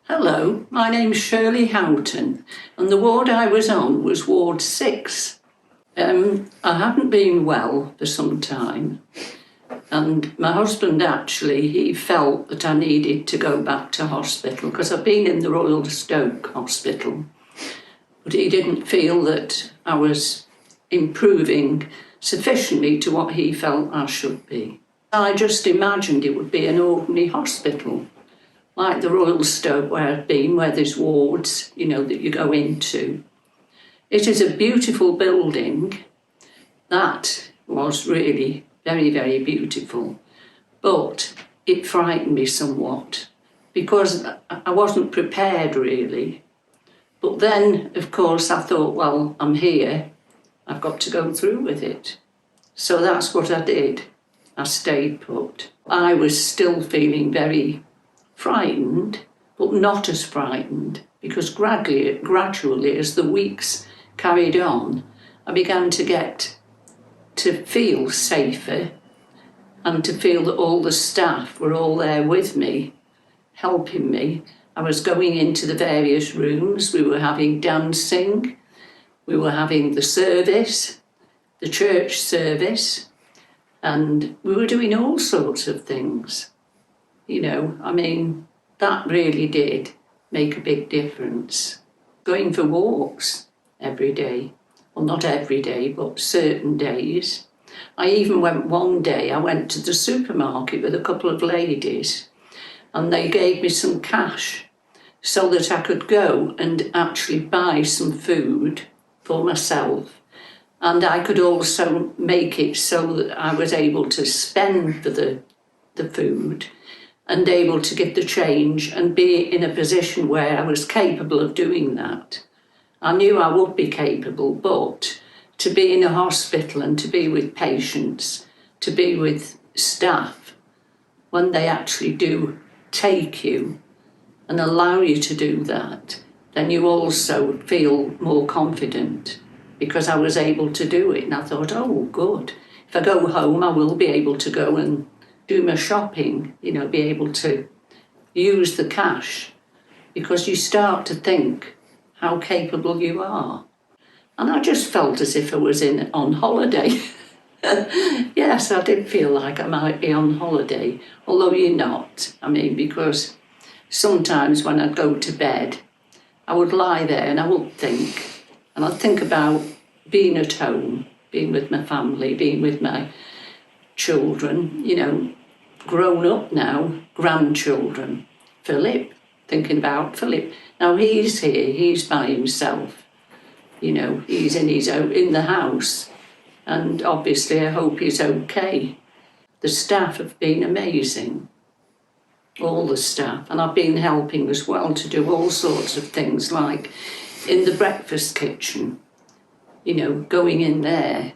Hello, my name's Shirley Houghton and the ward I was on was Ward 6. I haven't been well for some time and my husband he felt that I needed to go back to hospital because I've been in the Royal Stoke Hospital, but he didn't feel that I was improving sufficiently to what he felt I should be. I just imagined it would be an ordinary hospital, like the Royal Stoke where I've been, where there's wards, that you go into. It is a beautiful building. That was really very, very beautiful. But it frightened me somewhat because I wasn't prepared really. But then, of course, I thought, well, I'm here. I've got to go through with it. So that's what I did. I stayed put. I was still feeling very frightened, but not as frightened, because gradually as the weeks carried on, I began to feel safer and to feel that all the staff were all there with me, helping me. I was going into the various rooms, we were having dancing, we were having the service, the church service, and we were doing all sorts of things. That really did make a big difference. Going for walks every day, well, not every day, but certain days. I even one day, I went to the supermarket with a couple of ladies and they gave me some cash so that I could go and actually buy some food for myself. And I could also make it so that I was able to spend for the food and able to get the change and be in a position where I was capable of doing that. I knew I would be capable, but to be in a hospital and to be with patients, to be with staff, when they actually do take you and allow you to do that, then you also feel more confident because I was able to do it. And I thought, oh, good. If I go home, I will be able to go and do my shopping, be able to use the cash, because you start to think how capable you are. And I just felt as if I was on holiday. Yes, I did feel like I might be on holiday, although you're not. Because sometimes when I'd go to bed, I would lie there and I would think, and I'd think about being at home, being with my family, being with my children, grown up now, grandchildren. Philip, thinking about Philip. Now he's here, he's by himself. He's in the house. And obviously I hope he's okay. The staff have been amazing. All the staff. And I've been helping as well to do all sorts of things, like in the breakfast kitchen, going in there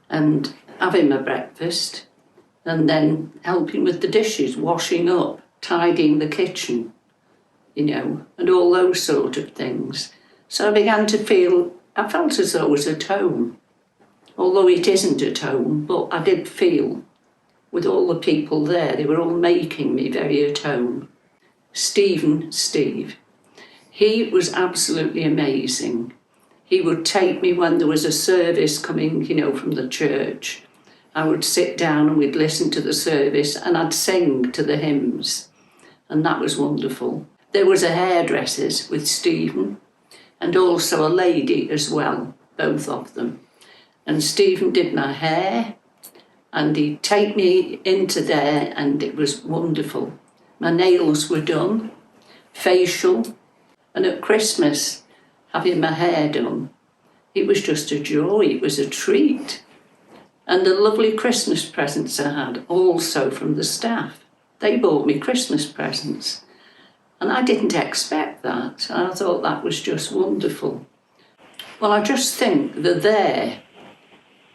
and having my breakfast and then helping with the dishes, washing up, tidying the kitchen, and all those sort of things. So I felt as though I was at home, although it isn't at home, but I did feel with all the people there, they were all making me very at home. Steve, he was absolutely amazing. He would take me when there was a service coming, from the church. I would sit down and we'd listen to the service and I'd sing to the hymns. And that was wonderful. There was a hairdresser's with Stephen and also a lady as well, both of them. And Stephen did my hair and he'd take me into there and it was wonderful. My nails were done, facial, and at Christmas, having my hair done, it was just a joy, it was a treat. And the lovely Christmas presents I had also from the staff. They bought me Christmas presents. And I didn't expect that. I thought that was just wonderful. Well, I just think they're there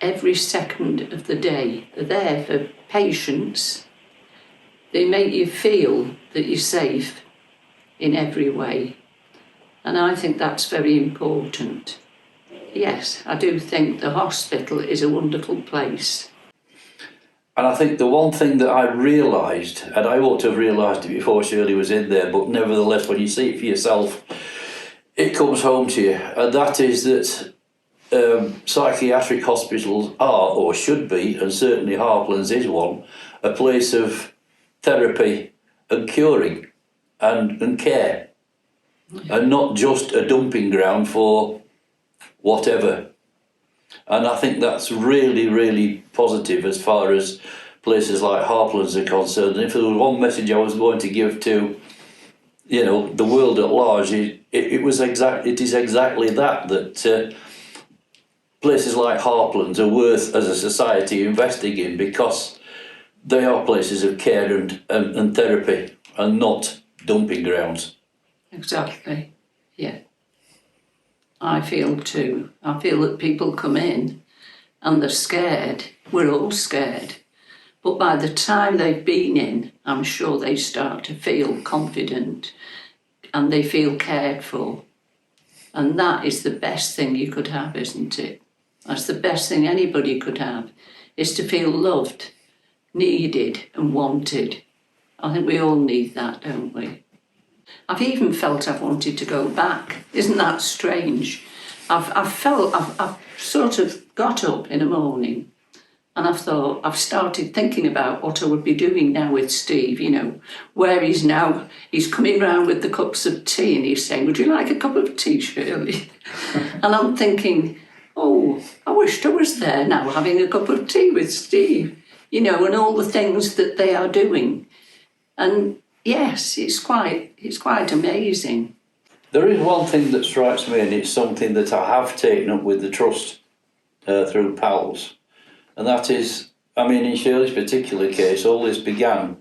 every second of the day. They're there for patients. They make you feel that you're safe in every way. And I think that's very important. Yes, I do think the hospital is a wonderful place. And I think the one thing that I realised, and I ought to have realised it before Shirley was in there, but nevertheless, when you see it for yourself, it comes home to you, and that is that psychiatric hospitals are, or should be, and certainly Harplan's is one, a place of therapy and curing and care, and not just a dumping ground for whatever. And I think that's really, really positive as far as places like Harplan's are concerned. And if there was one message I was going to give to, the world at large, it is exactly that places like Harplan's are worth, as a society, investing in, because they are places of care and therapy and not dumping grounds. Exactly, yeah. I feel too. I feel that people come in and they're scared. We're all scared. But by the time they've been in, I'm sure they start to feel confident and they feel cared for. And that is the best thing you could have, isn't it? That's the best thing anybody could have, is to feel loved, needed and wanted. I think we all need that, don't we? I've even felt I've wanted to go back. Isn't that strange? I've sort of got up in the morning and I've started thinking about what I would be doing now with Steve, where he's now. He's coming round with the cups of tea and he's saying, "Would you like a cup of tea, Shirley?" And I'm thinking, oh, I wished I was there now having a cup of tea with Steve, and all the things that they are doing. And yes, it's quite amazing. There is one thing that strikes me, and it's something that I have taken up with the Trust through PALS, and that is, in Shirley's particular case, all this began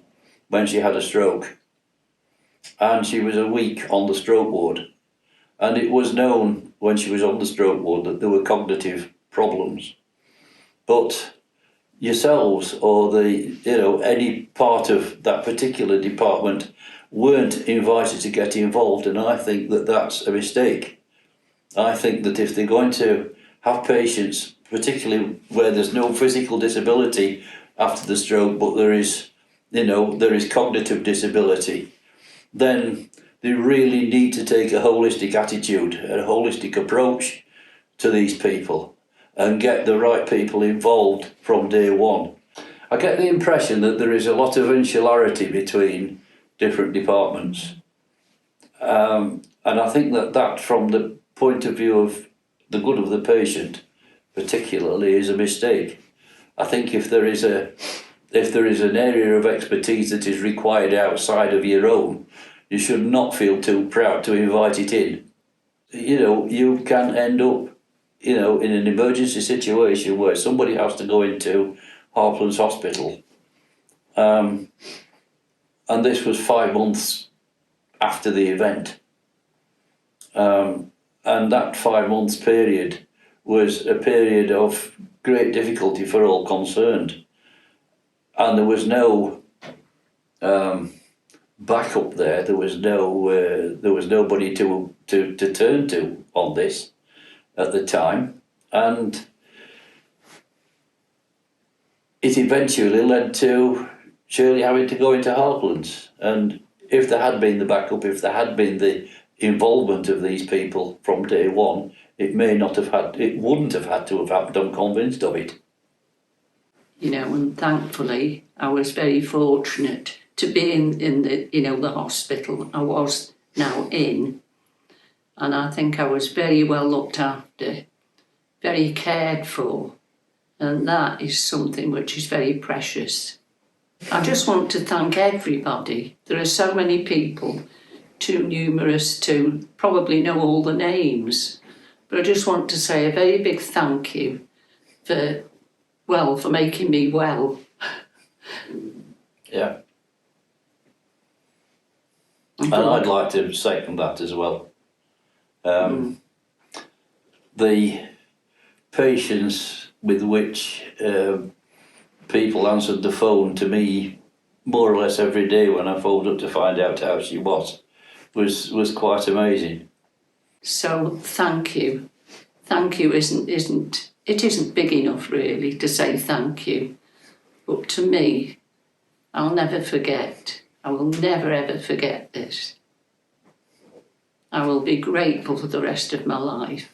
when she had a stroke, and she was a week on the stroke ward, and it was known when she was on the stroke ward that there were cognitive problems, but yourselves or any part of that particular department weren't invited to get involved, and I think that that's a mistake. I think that if they're going to have patients, particularly where there's no physical disability after the stroke, but there is cognitive disability, then they really need to take a holistic attitude, a holistic approach to these people and get the right people involved from day one. I get the impression that there is a lot of insularity between different departments. And I think that from the point of view of the good of the patient, particularly, is a mistake. I think if there is an area of expertise that is required outside of your own, you should not feel too proud to invite it in. You can end up, in an emergency situation where somebody has to go into Harplan's Hospital. And this was 5 months after the event. And that 5 months period was a period of great difficulty for all concerned. And there was no backup there. There was nobody to turn to on this at the time. And it eventually led to Shirley having to go into Harplan's. And if there had been the backup, if there had been the involvement of these people from day one, it wouldn't have had to have done convinced of it. And thankfully I was very fortunate to be in the hospital I was now in, and I think I was very well looked after, very cared for, and that is something which is very precious. I just want to thank everybody. There are so many people, too numerous to probably know all the names, but I just want to say a very big thank you for making me well. Yeah. And I'd like to second that as well. The patience with which people answered the phone to me more or less every day when I phoned up to find out how she was quite amazing. So thank you. Thank you isn't big enough really to say thank you. But to me, I'll never forget. I will never ever forget this. I will be grateful for the rest of my life.